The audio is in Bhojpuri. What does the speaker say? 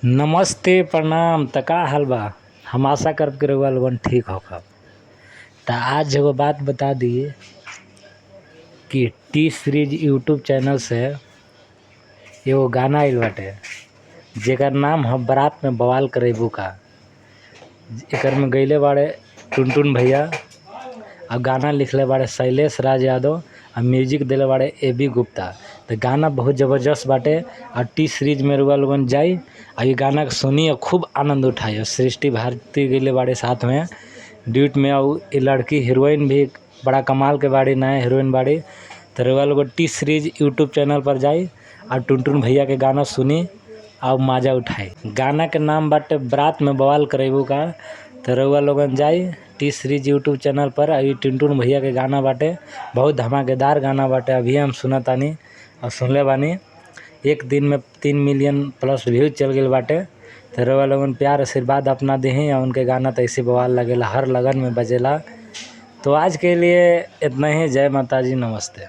नमस्ते प्रणाम। त का हाल बा। हम आशा करब कि रउआ लोगन ठीक होखब। त आज एगो बात बता दिए कि टी सीरीज यूट्यूब चैनल से एगो गाना आइल बाटे जेकर नाम ह बारात में बवाल करेबू का। एकर में गइले बाड़े टुनटुन भैया आ गाना लिखले बाड़े शैलेश राज यादव आ म्यूजिक दिले बाड़े ए.बी. गुप्ता। तो गाना बहुत ज़बरदस्त बाटे और टी सीरीज में रउआ लोगन जाई आ ये गाना के सुनी और खूब आनंद उठाई। सृष्टि भारती गइले बाड़े साथ में ड्यूट में। और ये लड़की हीरोइन भी बड़ा कमाल के बाड़ी, नया हीरोइन बाड़ी। तो रउआ लोगन टी सीरीज यूट्यूब चैनल पर जाई और टुनटुन भैया के गाना सुनी और मज़ा उठाई। गाना के नाम बाटे बारात में बवाल करेबू का। तो रउआ लोगन जाई टी सीरीज यूट्यूब चैनल पर। ये टुनटुन भैया के गाना बाटे, बहुत धमाकेदार गाना बाटे। अभी हम सुनतानी और सुनले बानी। एक दिन में 3 मिलियन प्लस व्यूज चल गए बाटे। तो रउआ लोगन प्यार आशीर्वाद अपना दें और उनके गाना तो ऐसे बवाल लगेला, हर लगन में बजेला। तो आज के लिए इतना ही। जय माता जी, नमस्ते।